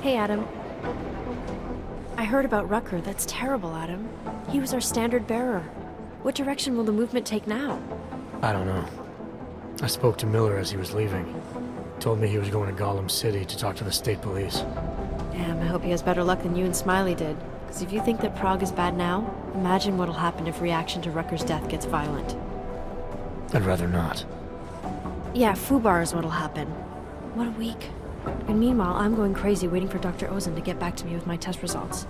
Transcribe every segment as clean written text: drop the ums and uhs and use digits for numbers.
Hey, Adam. I heard about Rucker. That's terrible, Adam. He was our standard bearer. What direction will the movement take now? I don't know. I spoke to Miller as he was leaving. Told me he was going to Gollum City to talk to the state police. Damn, I hope he has better luck than you and Smiley did. Because if you think that Prague is bad now, imagine what'll happen if reaction to Rucker's death gets violent. I'd rather not. Yeah, FUBAR is what'll happen. What a week. And meanwhile, I'm going crazy waiting for Dr. Ozen to get back to me with my test results.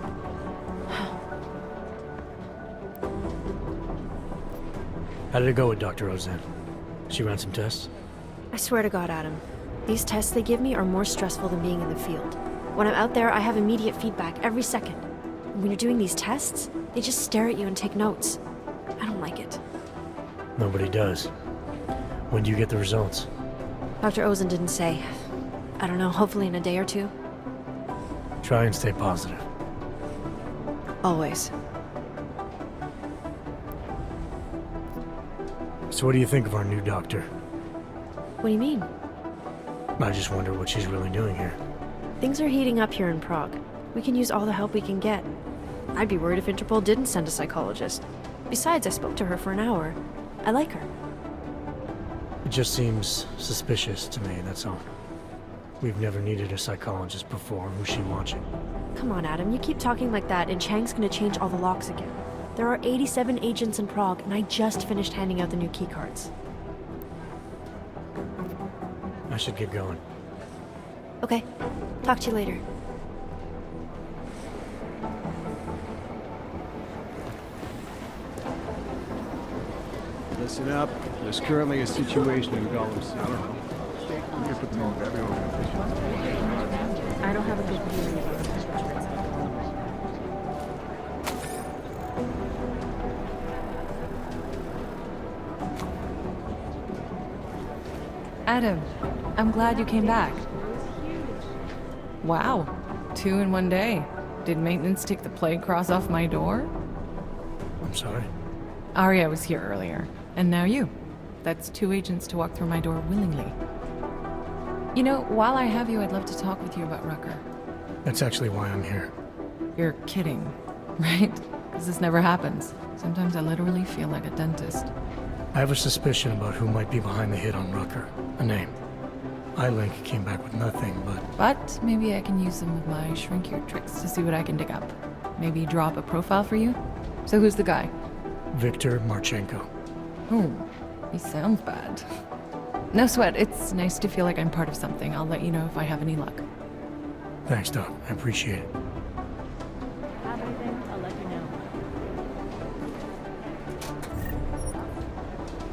How did it go with Dr. Ozen? She ran some tests? I swear to God, Adam. These tests they give me are more stressful than being in the field. When I'm out there, I have immediate feedback every second. And when you're doing these tests, they just stare at you and take notes. I don't like it. Nobody does. When do you get the results? Dr. Ozen didn't say. I don't know, hopefully in a day or two. Try and stay positive. Always. So what do you think of our new doctor? What do you mean? I just wonder what she's really doing here. Things are heating up here in Prague. We can use all the help we can get. I'd be worried if Interpol didn't send a psychologist. Besides, I spoke to her for an hour. I like her. It just seems suspicious to me, that's all. We've never needed a psychologist before. Who's she watching? Come on, Adam. You keep talking like that, and Chang's gonna change all the locks again. There are 87 agents in Prague, and I just finished handing out the new keycards. I should get going. Okay. Talk to you later. Listen up. There's currently a situation in Gollum City. I don't have a good feeling about it. Adam, I'm glad you came back. Wow, 2 in 1 day. Did maintenance take the plague cross off my door? I'm sorry. Arya was here earlier, and now you. That's 2 agents to walk through my door willingly. You know, while I have you, I'd love to talk with you about Rucker. That's actually why I'm here. You're kidding, right? Because this never happens. Sometimes I literally feel like a dentist. I have a suspicion about who might be behind the hit on Rucker. A name. iLink came back with nothing, But maybe I can use some of my shrink-your tricks to see what I can dig up. Maybe draw up a profile for you? So who's the guy? Victor Marchenko. Oh, he sounds bad. No sweat, it's nice to feel like I'm part of something. I'll let you know if I have any luck. Thanks, Doc. I appreciate it. Have anything, I'll let you know.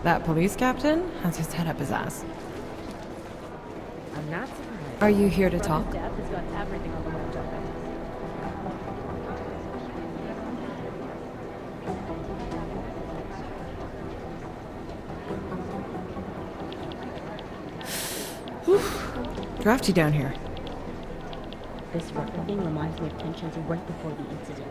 That police captain has his head up his ass. I'm not surprised. Are you here to talk? Death has got everything on the laptop. Drafty down here. This Rucker thing reminds me of tensions right before the incident.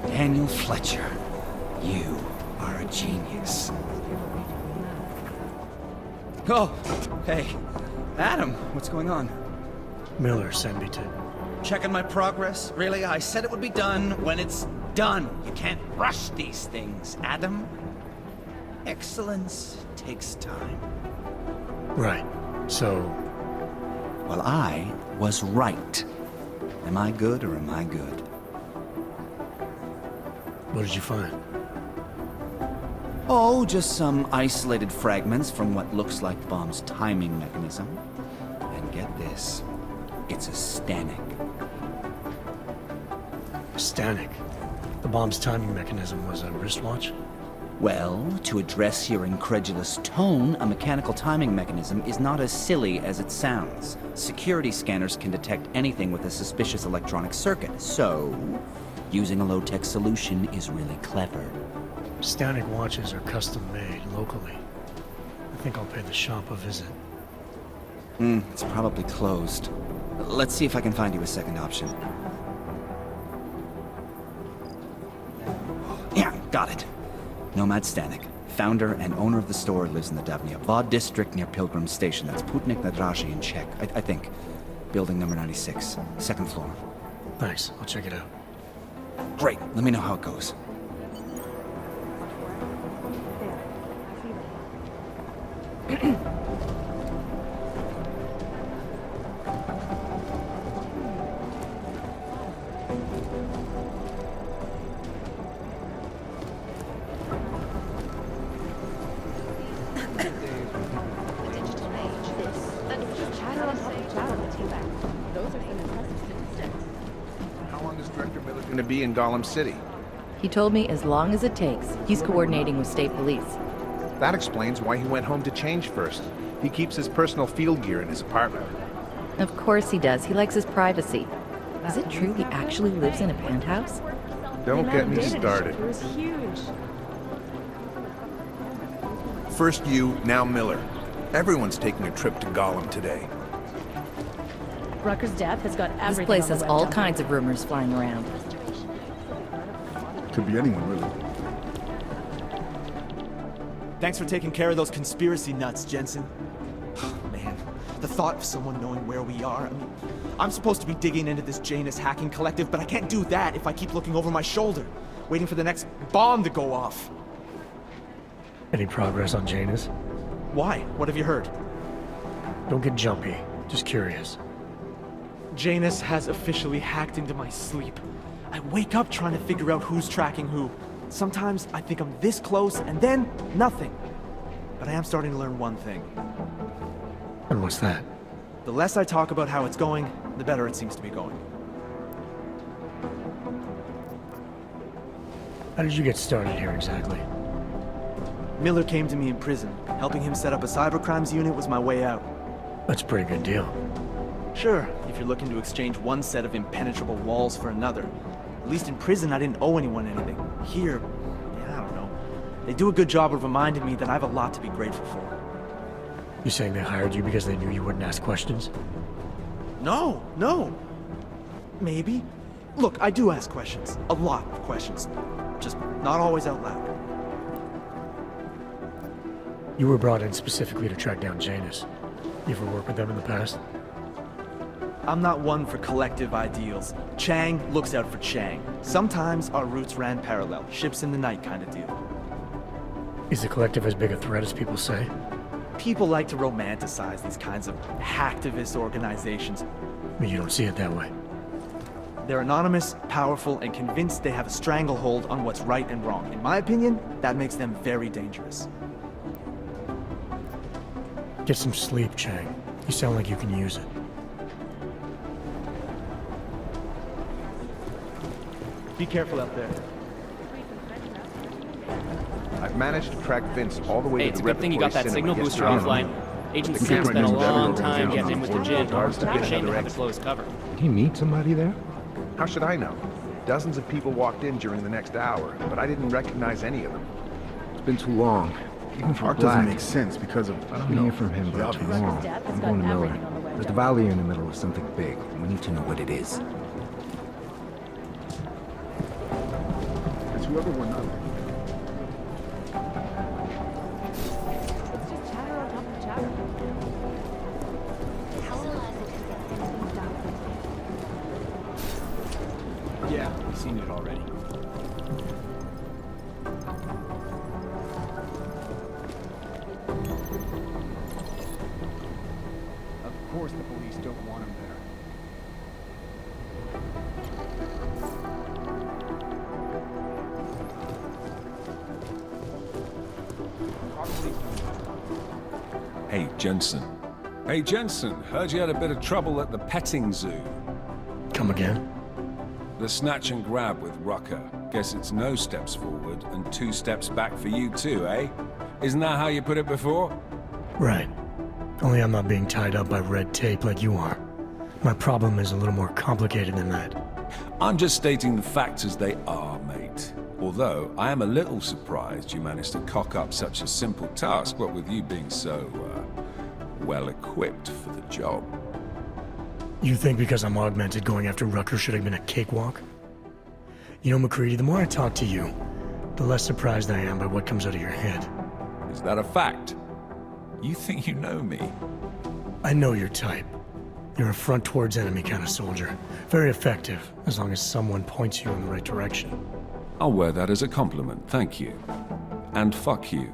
Daniel Fletcher, you are a genius. Oh, hey, Adam, what's going on? Miller sent me to... Checking my progress? Really? I said it would be done when it's done. You can't rush these things, Adam. Excellence takes time. Right. So... Well, I was right. Am I good or am I good? What did you find? Oh, just some isolated fragments from what looks like the bomb's timing mechanism. And get this, it's a Stanek. A Stanek? The bomb's timing mechanism was a wristwatch? Well, to address your incredulous tone, a mechanical timing mechanism is not as silly as it sounds. Security scanners can detect anything with a suspicious electronic circuit, so using a low-tech solution is really clever. Stanek watches are custom-made locally. I think I'll pay the shop a visit. It's probably closed. Let's see if I can find you a second option. Got it. Nomad Stanek, founder and owner of the store, lives in the Davnia district near Pilgrim Station. That's Putnik Nadrashi in Czech, I think. Building number 96, second floor. Thanks, I'll check it out. Great, let me know how it goes. How long is Director Miller going to be in Gollum City? He told me as long as it takes. He's coordinating with state police. That explains why he went home to change first. He keeps his personal field gear in his apartment. Of course he does. He likes his privacy. Is it true he actually lives in a penthouse? Don't get me started. It was huge. First you, now Miller. Everyone's taking a trip to Gollum today. Rucker's death has got everything. This place on the has web all jumping. kinds of rumors flying around. Could be anyone, really. Thanks for taking care of those conspiracy nuts, Jensen. Man, the thought of someone knowing where we are, I mean, I'm supposed to be digging into this Janus hacking collective, but I can't do that if I keep looking over my shoulder, waiting for the next bomb to go off. Any progress on Janus? Why? What have you heard? Don't get jumpy, just curious. Janus has officially hacked into my sleep. I wake up trying to figure out who's tracking who. Sometimes I think I'm this close, and then nothing. But I am starting to learn one thing. And what's that? The less I talk about how it's going, the better it seems to be going. How did you get started here exactly? Miller came to me in prison. Helping him set up a cybercrimes unit was my way out. That's a pretty good deal. Sure, if you're looking to exchange one set of impenetrable walls for another. At least in prison, I didn't owe anyone anything. Here, I don't know. They do a good job of reminding me that I have a lot to be grateful for. You saying they hired you because they knew you wouldn't ask questions? No. Maybe. Look, I do ask questions. A lot of questions. Just not always out loud. You were brought in specifically to track down Janus. You ever worked with them in the past? I'm not one for collective ideals. Chang looks out for Chang. Sometimes our routes ran parallel, ships in the night kind of deal. Is the collective as big a threat as people say? People like to romanticize these kinds of hacktivist organizations. But you don't see it that way. They're anonymous, powerful, and convinced they have a stranglehold on what's right and wrong. In my opinion, that makes them very dangerous. Get some sleep, Chang. You sound like you can use it. Be careful out there. I've managed to track Vince all the way Hey, to it's the a good thing you got that Repertory signal Cinema booster yesterday. offline. Agent The Smith camera spent a news of long everyone time was getting in with the gin. guards to You're get ashamed to another have to exit. close cover. Did he meet somebody there? How should I know? Dozens of people walked in during the next hour, but I didn't recognize any of them. It's been too long. Even for Art Black. doesn't make sense because of, I don't I'm know. hear from him by the obvious. tomorrow. Death has I'm got going to Miller. everything on the web There's the jumping. valley in the middle of something big. We need to know what it is. It's whoever we're not. It's just chatter on top of chatter. Yeah, I've seen it already. Of course the police don't want him there. Hey, Jensen. Hey, Jensen, heard you had a bit of trouble at the petting zoo. Come again? The snatch and grab with Rucker. Guess it's no steps forward and 2 steps back for you too, eh? Isn't that how you put it before? Right. Only I'm not being tied up by red tape like you are. My problem is a little more complicated than that. I'm just stating the facts as they are, mate. Although, I am a little surprised you managed to cock up such a simple task, what with you being so, well-equipped for the job. You think because I'm augmented going after Rucker should have been a cakewalk? You know, McCready, the more I talk to you, the less surprised I am by what comes out of your head. Is that a fact? You think you know me? I know your type. You're a front towards enemy kind of soldier. Very effective, as long as someone points you in the right direction. I'll wear that as a compliment, thank you. And fuck you.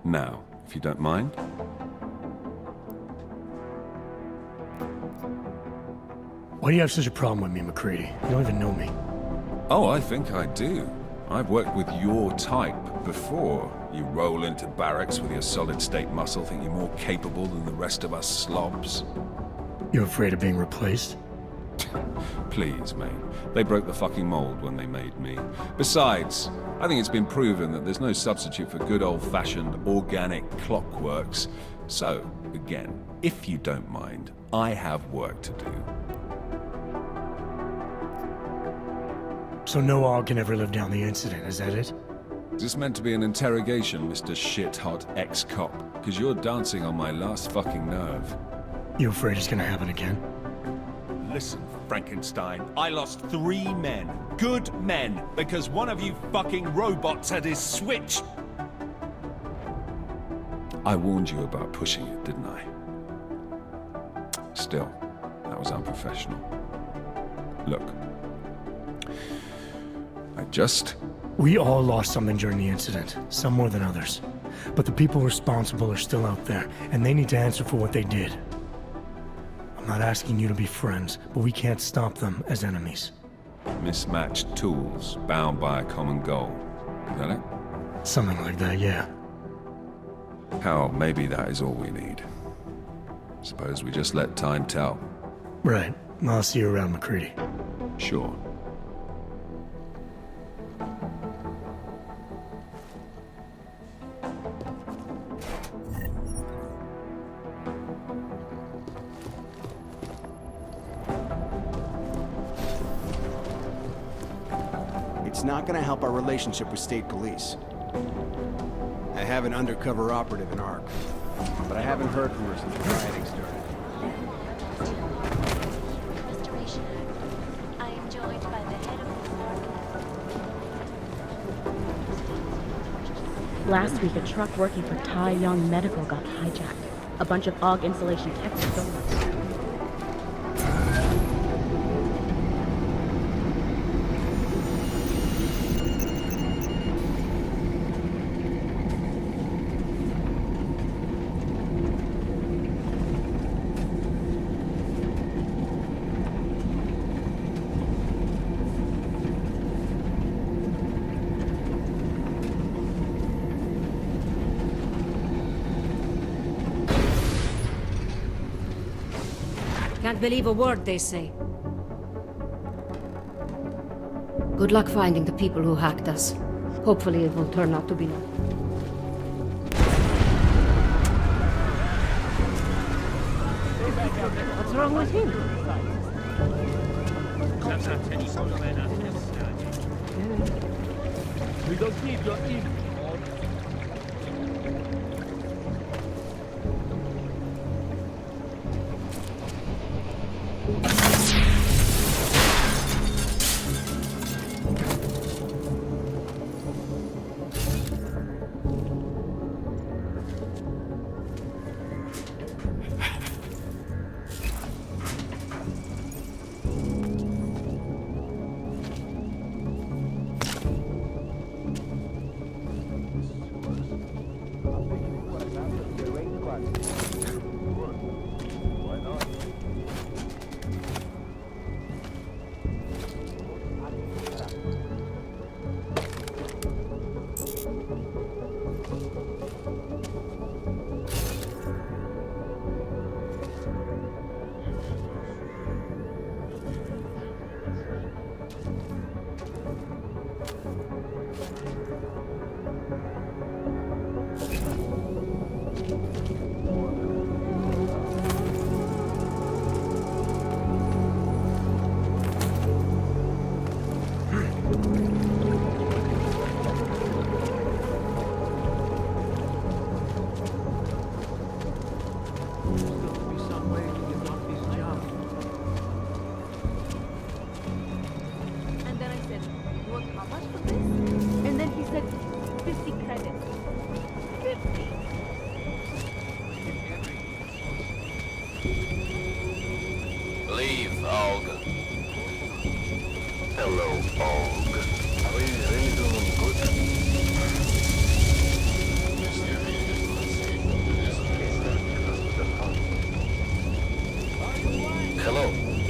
Now, if you don't mind. Why do you have such a problem with me, McCready? You don't even know me. Oh, I think I do. I've worked with your type before. You roll into barracks with your solid-state muscle, think you're more capable than the rest of us slobs. You afraid of being replaced? Please, mate. They broke the fucking mold when they made me. Besides, I think it's been proven that there's no substitute for good old-fashioned organic clockworks. So, again, if you don't mind, I have work to do. So no all can ever live down the incident, is that it? Is this meant to be an interrogation, Mr. Shit-hot ex-cop? Because you're dancing on my last fucking nerve. You afraid it's gonna happen again? Listen, Frankenstein, I lost 3 men. Good men. Because one of you fucking robots had his switch. I warned you about pushing it, didn't I? Still, that was unprofessional. Look. We all lost something during the incident, some more than others. But the people responsible are still out there, and they need to answer for what they did. I'm not asking you to be friends, but we can't stop them as enemies. Mismatched tools, bound by a common goal. Is that it? Something like that, yeah. Hell, maybe that is all we need. Suppose we just let time tell. Right. I'll see you around, McCready. Sure. It's not going to help our relationship with state police. I have an undercover operative in ARC, but I haven't heard from her since the rioting started. I am joined by the head of the Last week, a truck working for Tai Young Medical got hijacked. A bunch of AUG installation techs were stolen. Can't believe a word they say. Good luck finding the people who hacked us. Hopefully it will turn out to be none. What's wrong with him? We don't need your info. And then I said, "What, how much for this?" And then he said,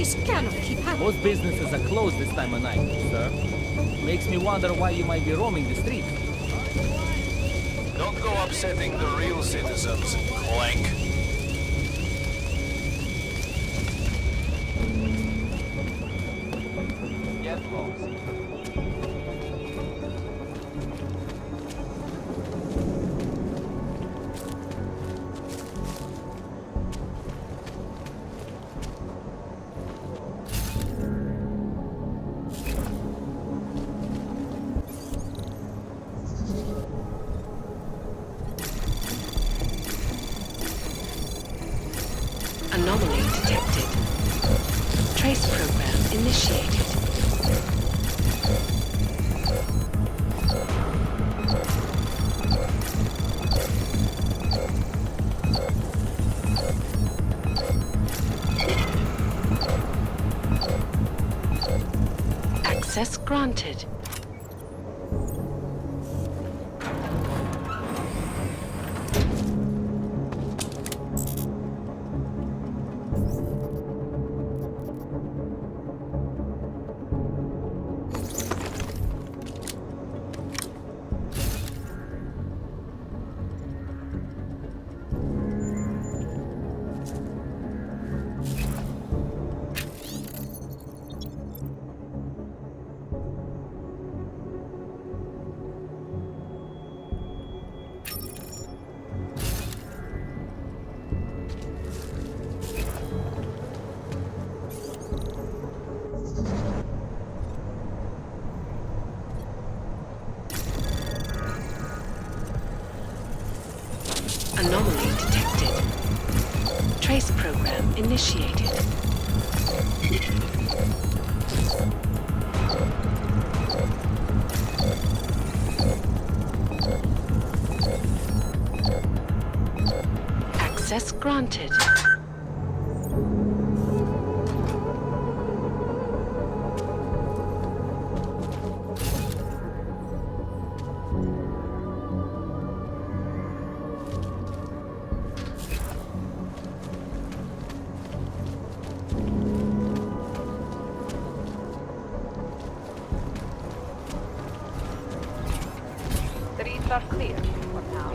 This cannot keep happening. Most businesses are closed this time of night, sir. Makes me wonder why you might be roaming the streets. Don't go upsetting the real citizens, Clank. Get lost. Anomaly detected. Trace program initiated. Access granted. Anomaly detected. Trace program initiated. Access granted. Streets are clear for now.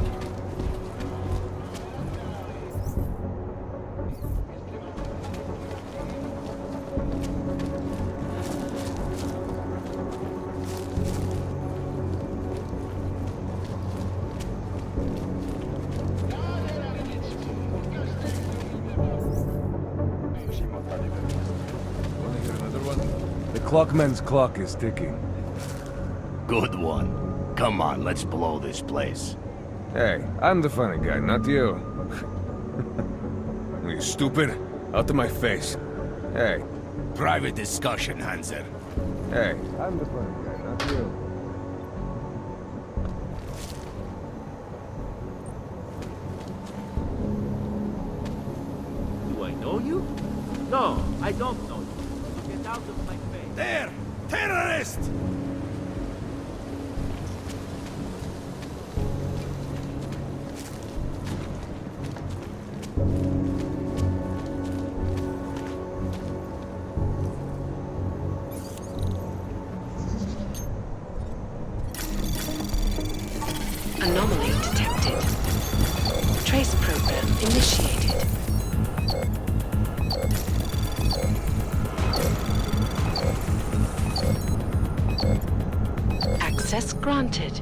The clockman's clock is ticking. Good one. Come on, let's blow this place. Hey, I'm the funny guy, not you. Are you stupid? Out of my face. Hey. Private discussion, Hanser. Hey, I'm the funny guy, not you. Do I know you? No, I don't know you. Get out of my face. There! Terrorist! Anomaly detected. Trace program initiated. Access granted.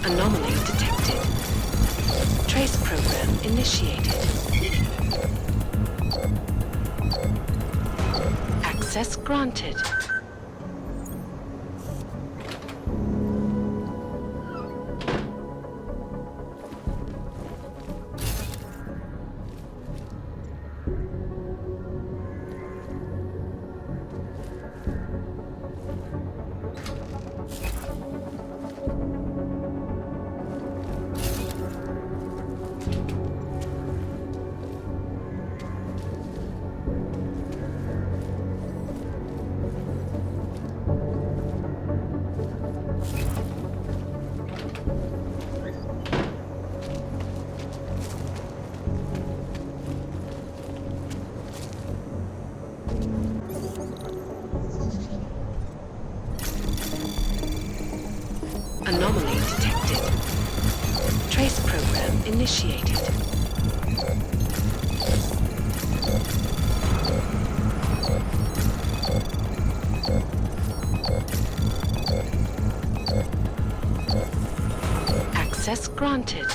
Anomaly detected. Trace program initiated. Access granted. Anomaly detected. Trace program initiated. Access granted.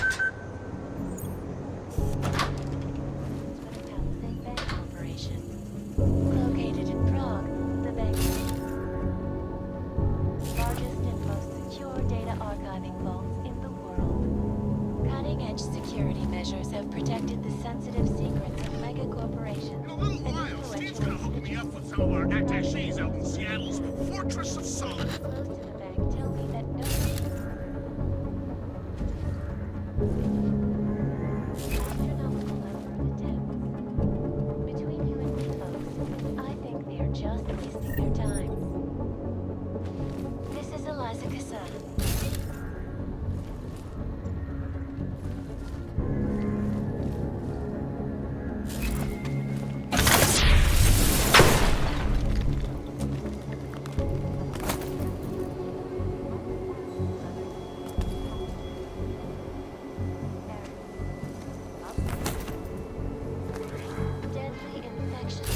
Located in Prague, the bank largest and most secure data archiving vaults in the world. Cutting-edge security measures have protected the sensitive secrets of mega corporations and influential individuals. With some of our attachés out in Seattle's Fortress of Solid. Close to the bank tell me that no astronomical number of attempts. Between you and me, folks, I think they are just wasting their time. This is Eliza Kassan. Deadly infection.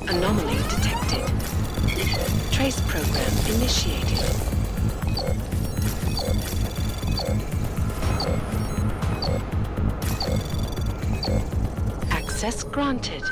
Anomaly detected. Trace program initiated. Access granted.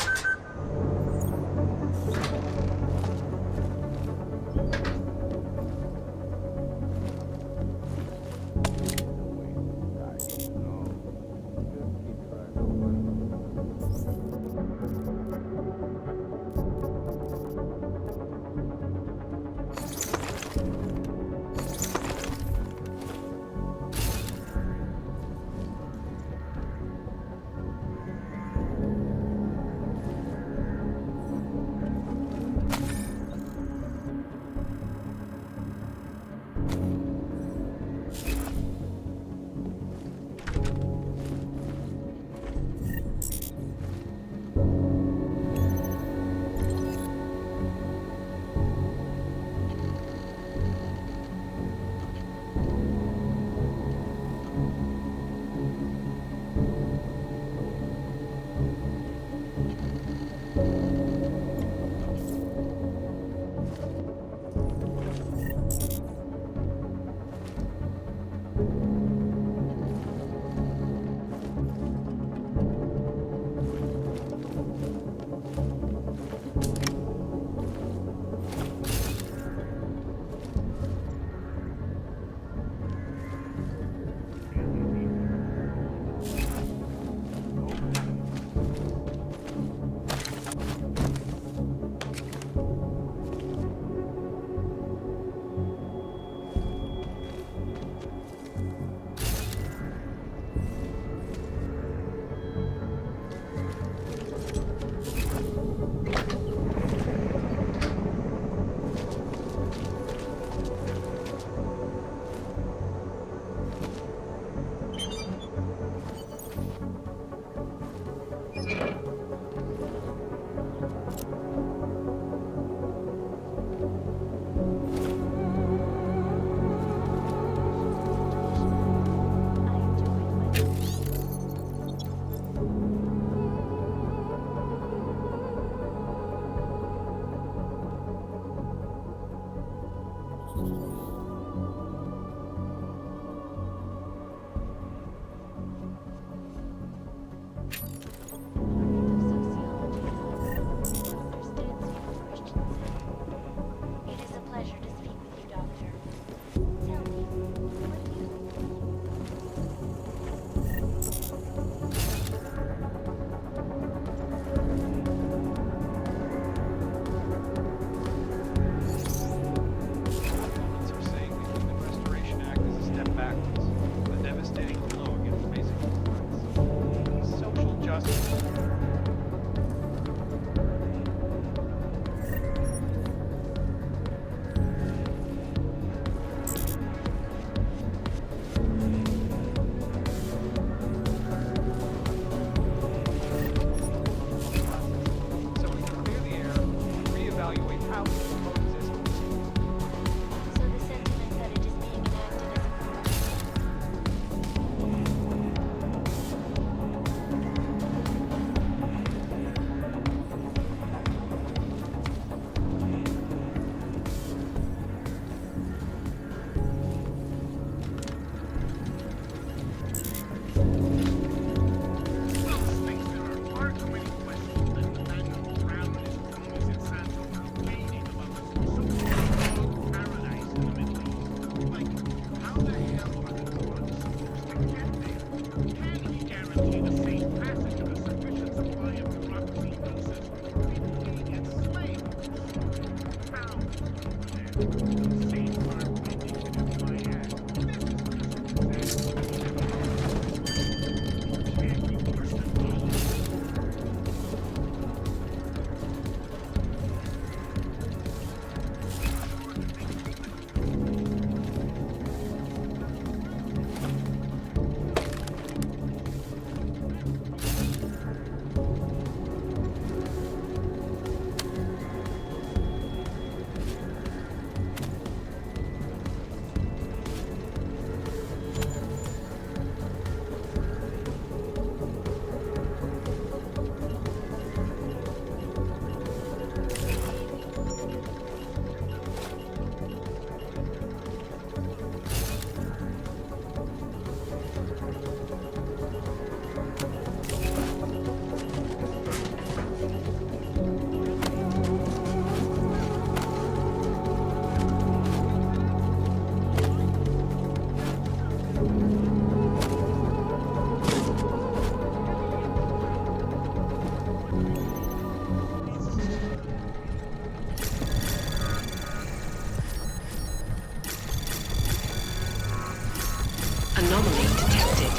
Anomaly detected.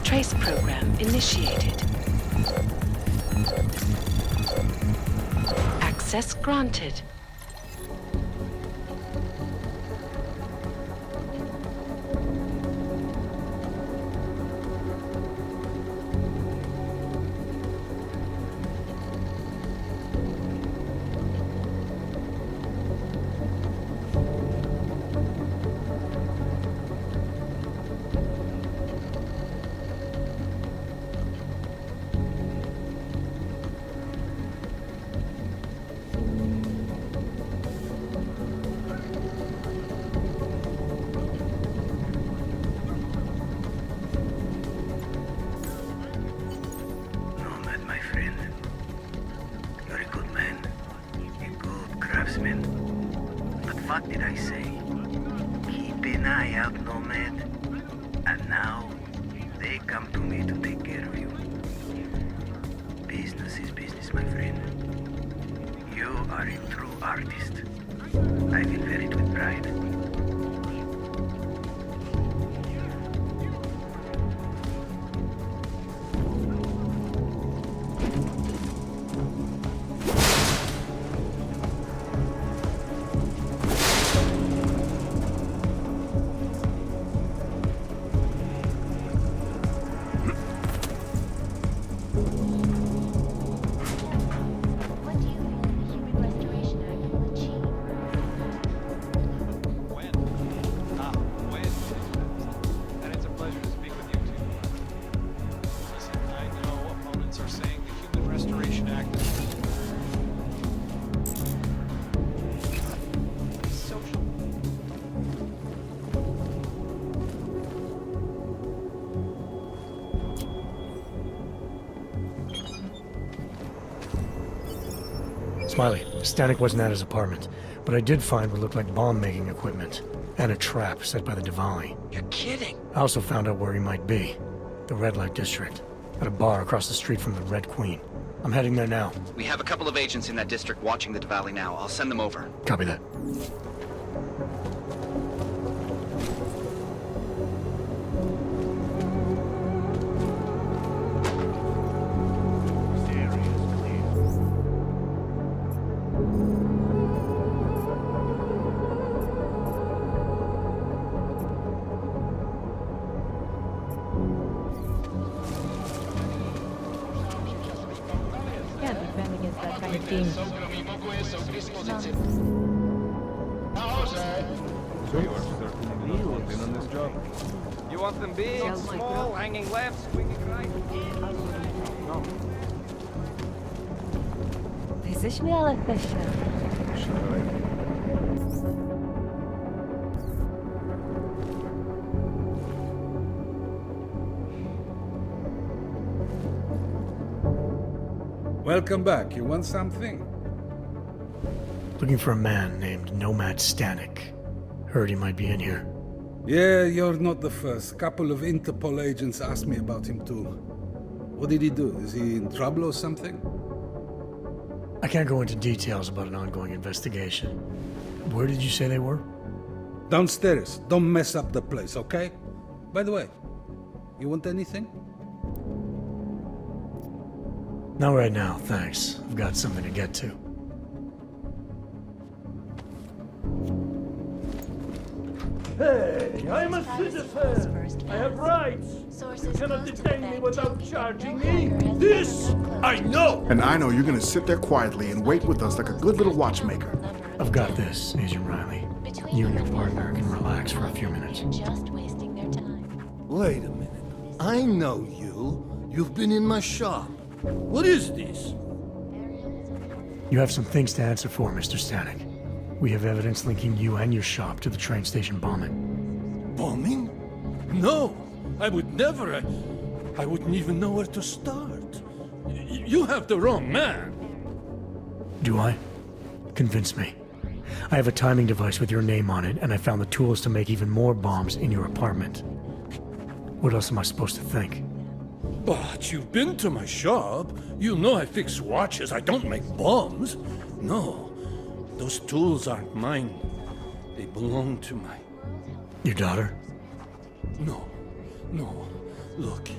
Trace program initiated. Access granted. What did I say? Keep an eye out, Nomad. And now, they come to me to take care of you. Business is business, my friend. You are a true artist. I will wear it with pride. Smiley, Stanek wasn't at his apartment, but I did find what looked like bomb-making equipment, and a trap set by the Diwali. You're kidding! I also found out where he might be. The Red Light District. At a bar across the street from the Red Queen. I'm heading there now. We have a couple of agents in that district watching the Diwali now. I'll send them over. Copy that. Прикинь. So you are certainly not in on this job. You want them big, small, hanging left, squeaky right? No. Ты заśmiałeś się. Welcome back. You want something? Looking for a man named Nomad Stanek. Heard he might be in here. Yeah, you're not the first. Couple of Interpol agents asked me about him too. What did he do? Is he in trouble or something? I can't go into details about an ongoing investigation. Where did you say they were? Downstairs. Don't mess up the place, okay? By the way, you want anything? Not right now, thanks. I've got something to get to. Hey, I'm a citizen. I have rights. You cannot detain me without charging me. This I know. And I know you're gonna sit there quietly and wait with us like a good little watchmaker. I've got this, Agent Riley. You and your partner can relax for a few minutes. Just wasting their time. Wait a minute. I know you. You've been in my shop. What is this? You have some things to answer for, Mr. Stanek. We have evidence linking you and your shop to the train station bombing. Bombing? No, I would never. I wouldn't even know where to start. You have the wrong man. Do I? Convince me. I have a timing device with your name on it, and I found the tools to make even more bombs in your apartment. What else am I supposed to think? But you've been to my shop. You know I fix watches. I don't make bombs. No. Those tools aren't mine. They belong to my... Your daughter? No. Look.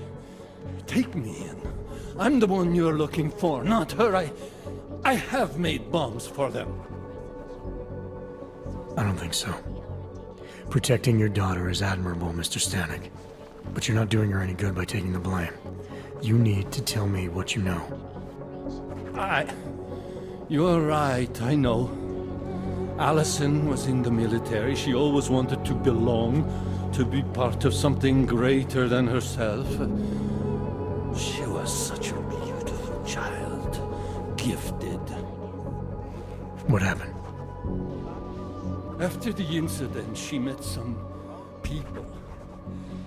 Take me in. I'm the one you're looking for, not her. I have made bombs for them. I don't think so. Protecting your daughter is admirable, Mr. Stanek. But you're not doing her any good by taking the blame. You need to tell me what you know. You're right, I know. Allison was in the military. She always wanted to belong, to be part of something greater than herself. She was such a beautiful child, gifted. What happened? After the incident, she met some people.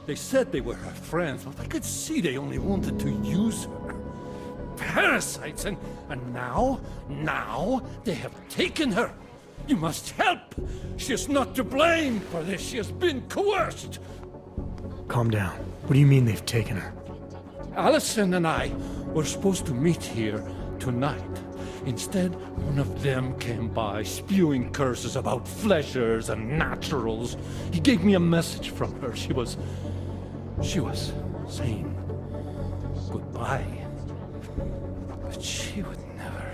They said they were her friends, but I could see they only wanted to use her. Parasites, and now they have taken her. You must help! She is not to blame for this. She has been coerced. Calm down. What do you mean they've taken her? Allison and I were supposed to meet here tonight. Instead, one of them came by, spewing curses about fleshers and naturals. He gave me a message from her. She was saying goodbye. But she would never.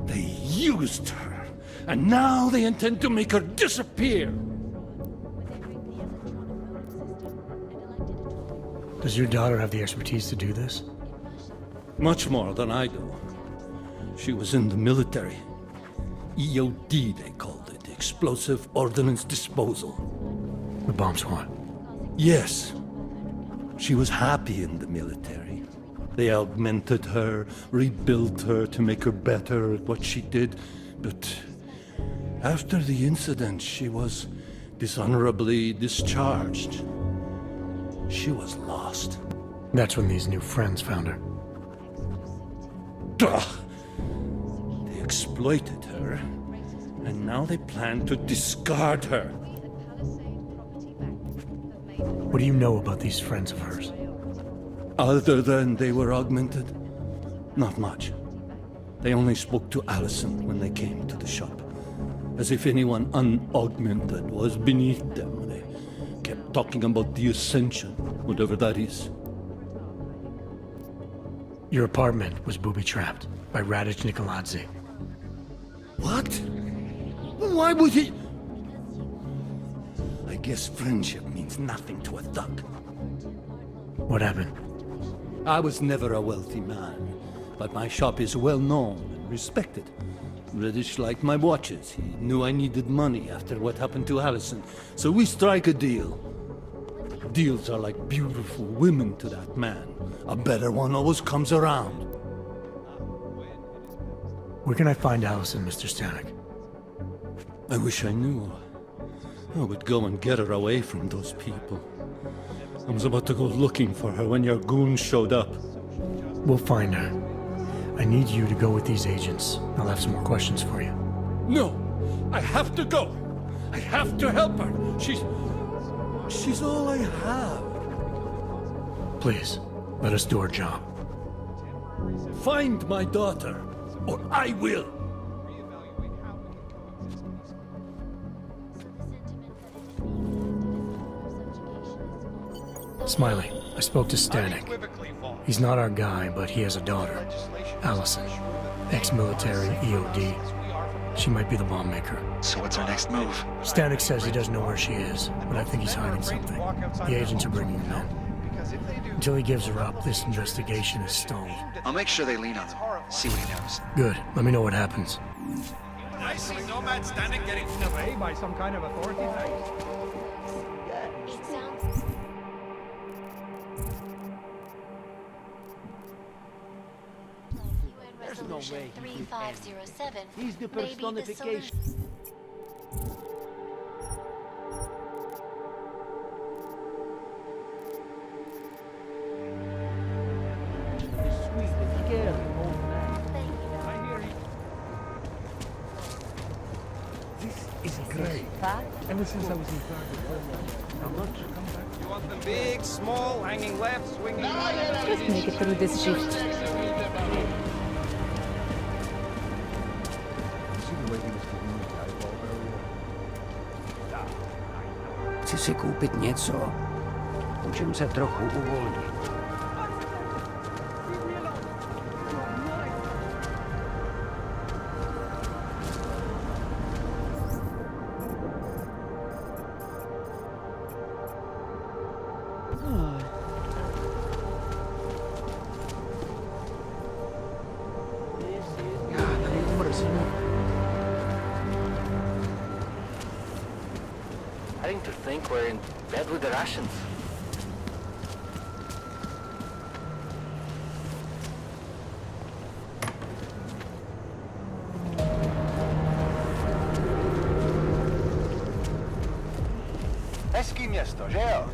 They used her, and now they intend to make her disappear. Does your daughter have the expertise to do this? Much more than I do. She was in the military. EOD, they called it. Explosive Ordnance Disposal. The bomb squad? Yes. She was happy in the military. They augmented her, rebuilt her to make her better at what she did. But after the incident, she was dishonorably discharged. She was lost. That's when these new friends found her. They exploited her, and now they plan to discard her. What do you know about these friends of hers? Other than they were augmented? Not much. They only spoke to Allison when they came to the shop. As if anyone unaugmented was beneath them. They kept talking about the Ascension, whatever that is. Your apartment was booby-trapped by Radic Nikoladze. What? Why would he? I guess friendship means nothing to a thug. What happened? I was never a wealthy man, but my shop is well known and respected. Reddish liked my watches. He knew I needed money after what happened to Allison, so we strike a deal. Deals are like beautiful women to that man. A better one always comes around. Where can I find Allison, Mr. Stanek? I wish I knew. I would go and get her away from those people. I was about to go looking for her when your goons showed up. We'll find her. I need you to go with these agents. I'll have some more questions for you. No! I have to go! I have to help her! She's all I have. Please, let us do our job. Find my daughter, or I will! Smiley, I spoke to Stanek. He's not our guy, but he has a daughter, Allison. Ex-military, EOD. She might be the bomb maker. So what's our next move? Stanek says he doesn't know where she is, but I think he's hiding something. The agents are bringing him in. Until he gives her up, this investigation is stalled. I'll make sure they lean on him. See what he knows. Good. Let me know what happens. I see nomads standing getting away by some kind of authority. There's no way 3507 He's the may be personification. This is great. Ever since I was in Prague, how much? You want them big, small, hanging left, swinging right? Just make it through this shift. Chci si koupit něco, o čem se trochu uvolnit. Starting to think we're in bed with the Russians. Hezký město, že jo?